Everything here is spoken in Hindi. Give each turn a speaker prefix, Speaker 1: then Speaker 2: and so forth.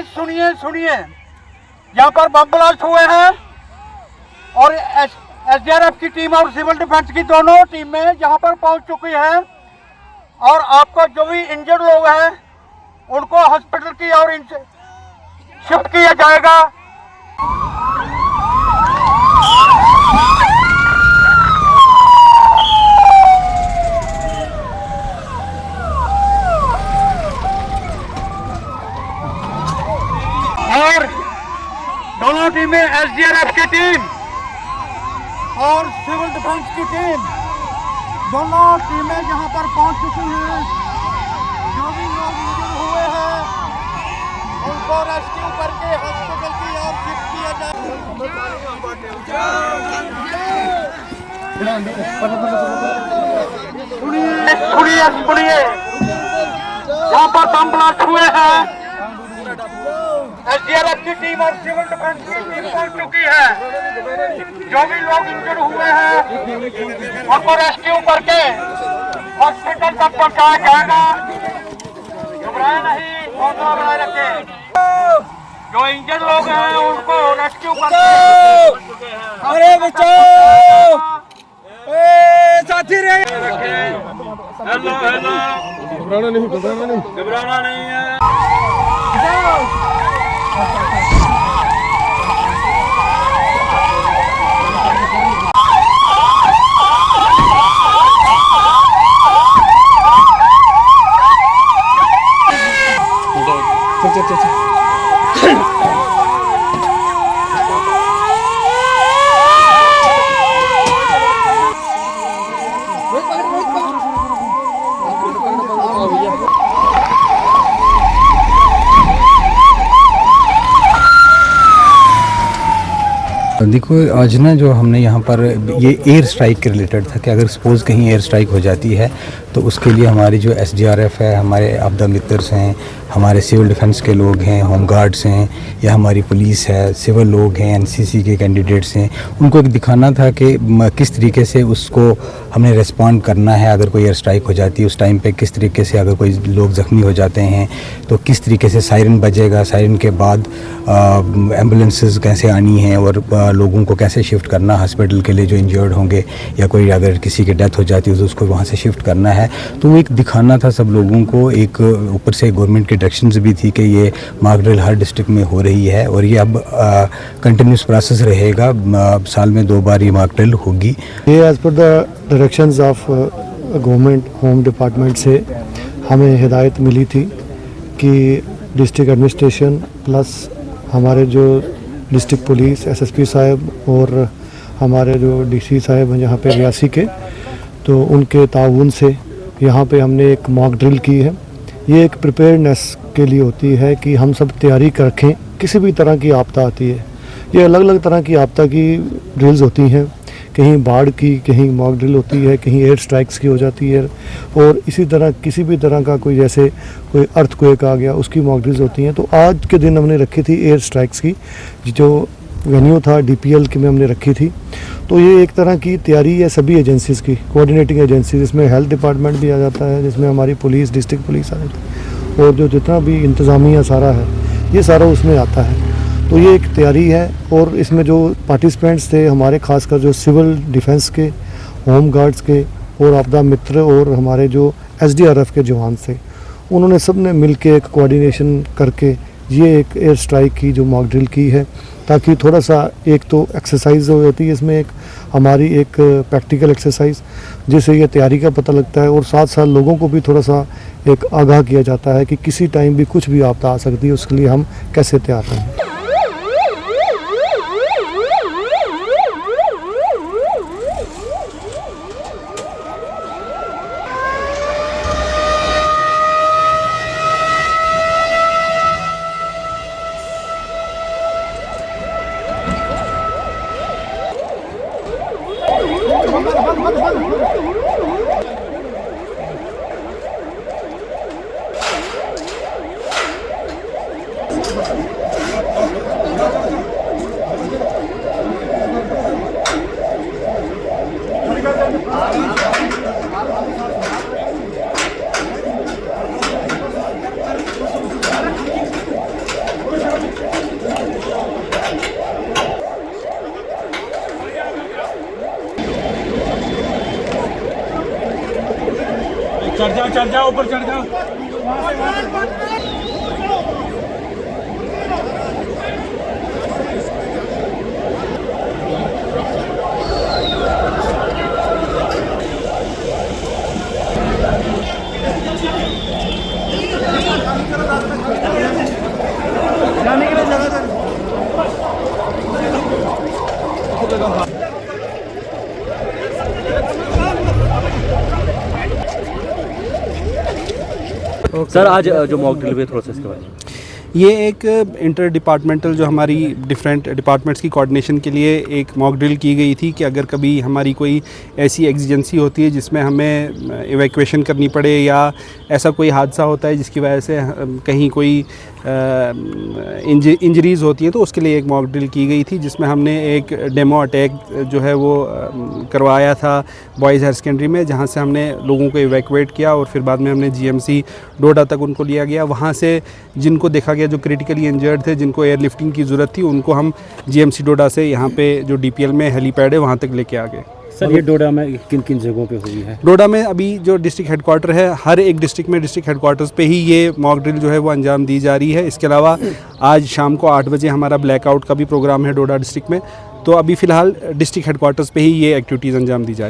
Speaker 1: सुनिए, यहाँ पर बम ब्लास्ट हुए हैं और एसडीआरएफ की टीम और सिविल डिफेंस की दोनों टीमें यहाँ पर पहुँच चुकी हैं और आपको जो भी इंजर्ड लोग हैं उनको हॉस्पिटल की ओर शिफ्ट किया जाएगा। और दोनों टीमें एसडीआरएफ की टीम और सिविल डिफेंस की टीम दोनों टीमें यहाँ पर पहुँच चुकी हैं। जो भी लोग इंजर्ड हुए हैं उनको रेस्क्यू करके हॉस्पिटल की ओर शिफ्ट किया जाए। सुनिए, यहाँ पर बम ब्लास्ट हुए हैं। एसडीआरएफ की टीम और सिविल डिफेंस की टीम पहुंच चुकी है। जो भी लोग इंजर्ड हुए हैं उनको रेस्क्यू करके हॉस्पिटल तक पहुंचाया जाएगा। घबराए नहीं, हौसला बनाए रखें। जो इंजर्ड लोग हैं उनको रेस्क्यू करके
Speaker 2: अरे बचाओ, साथी रहे।
Speaker 1: हेलो, घबराना नहीं है।
Speaker 3: देखो, आज ना जो हमने यहाँ पर ये एयर स्ट्राइक के रिलेटेड था कि अगर सपोज़ कहीं एयर स्ट्राइक हो जाती है तो उसके लिए हमारी जो एसडीआरएफ है, हमारे आपदा मित्रस हैं, हमारे सिविल डिफेंस के लोग हैं, होम गार्ड्स हैं या हमारी पुलिस है, सिविल लोग हैं, एनसीसी के कैंडिडेट्स हैं, उनको एक दिखाना था कि किस तरीके से उसको हमने रिस्पॉन्ड करना है। अगर कोई एयर स्ट्राइक हो जाती है उस टाइम पे किस तरीके से, अगर कोई लोग ज़ख्मी हो जाते हैं तो किस तरीके से सायरन बजेगा, सायरन के बाद एम्बुलेंसेस कैसे आनी हैं और लोगों को कैसे शिफ्ट करना हॉस्पिटल के लिए जो इंजर्ड होंगे, या कोई अगर किसी की डेथ हो जाती है तो उसको वहाँ से शिफ्ट करना है। तो वो एक दिखाना था सब लोगों को। एक ऊपर से गवर्नमेंट की डायरेक्शंस भी थी कि ये मॉक ड्रिल हर डिस्ट्रिक्ट में हो रही है और ये अब कंटिन्यूस प्रोसेस रहेगा। साल में 2 बार ये मॉक ड्रिल होगी।
Speaker 4: ये as per the directions of government home department से हमें हिदायत मिली थी कि डिस्ट्रिक्ट एडमिनिस्ट्रेशन प्लस हमारे जो डिस्ट्रिक्ट पुलिस एसएसपी साहब और हमारे जो डीसी साहब हैं यहाँ पे रियासी के, तो उनके ताउन से यहाँ पे हमने एक मॉक ड्रिल की है। ये एक प्रिपेयर्डनेस के लिए होती है कि हम सब तैयारी कर रखें, किसी भी तरह की आपदा आती है। ये अलग अलग तरह की आपदा की ड्रिल्स होती हैं, कहीं बाढ़ की, कहीं मॉक ड्रिल होती है, कहीं एयर स्ट्राइक्स की हो जाती है और इसी तरह किसी भी तरह का कोई जैसे कोई अर्थक्वेक आ गया उसकी मॉक ड्रिल्स होती हैं। तो आज के दिन हमने रखी थी एयर स्ट्राइक्स की, जो वेन्यू था डीपीएल के में हमने रखी थी। तो ये एक तरह की तैयारी है सभी एजेंसीज़ की, कोऑर्डिनेटिंग एजेंसी, जिसमें हेल्थ डिपार्टमेंट भी आ जाता है, जिसमें हमारी पुलिस, डिस्ट्रिक्ट पुलिस आ जाती है और जो जितना भी इंतज़ामिया सारा है ये सारा उसमें आता है। तो ये एक तैयारी है और इसमें जो पार्टिसिपेंट्स थे हमारे खासकर जो सिविल डिफेंस के, होम गार्ड्स के और आपदा मित्र और हमारे जो एसडीआरएफ के जवान थे, उन्होंने सब ने मिल के एक कोऑर्डिनेशन करके ये एक एयर स्ट्राइक की जो मॉक ड्रिल की है, ताकि थोड़ा सा एक तो एक्सरसाइज हो जाती है इसमें, एक हमारी एक प्रैक्टिकल एक्सरसाइज जिससे ये तैयारी का पता लगता है और साथ साथ लोगों को भी थोड़ा सा एक आगाह किया जाता है कि किसी टाइम भी कुछ भी आपदा आ सकती है, उसके लिए हम कैसे तैयार रहें।
Speaker 2: चढ़ जाओ ऊपर चढ़ जाओ।
Speaker 5: सर आज जो मॉक ड्रिल हुई थोड़ा सा इसके बारे में।
Speaker 6: ये एक इंटर डिपार्टमेंटल जो हमारी डिफरेंट डिपार्टमेंट्स की कोऑर्डिनेशन के लिए एक मॉक ड्रिल की गई थी कि अगर कभी हमारी कोई ऐसी एग्जिजेंसी होती है जिसमें हमें इवैक्यूएशन करनी पड़े या ऐसा कोई हादसा होता है जिसकी वजह से कहीं कोई इंजरीज़ होती हैं तो उसके लिए एक मॉक ड्रिल की गई थी जिसमें हमने एक डेमो अटैक जो है वो करवाया था बॉयज़ हायर सेकेंडरी में, जहाँ से हमने लोगों को इवैक्यूएट किया और फिर बाद में हमने जीएमसी डोडा तक उनको लिया गया। वहाँ से जिनको देखा गया जो क्रिटिकली इंजर्ड थे, जिनको एयरलिफ्टिंग की ज़रूरत थी, उनको हम जीएमसी डोडा से यहाँ पे जो डीपीएल में हेलीपैड है वहाँ तक लेके आ गए।
Speaker 5: सर ये डोडा में किन किन जगहों पे हुई है?
Speaker 6: डोडा में अभी जो डिस्ट्रिक्ट हेडक्वार्टर है, हर एक डिस्ट्रिक्ट में डिस्ट्रिक्ट हेडक्वार्टर्स पे ही ये मॉक ड्रिल जो है वो अंजाम दी जा रही है। इसके अलावा आज शाम को 8 बजे हमारा ब्लैकआउट का भी प्रोग्राम है डोडा डिस्ट्रिक्ट में। तो अभी फ़िलहाल डिस्ट्रिक्ट हेडक्वार्टर्स पे ही ये एक्टिविटीज़ अंजाम दी जा रही है।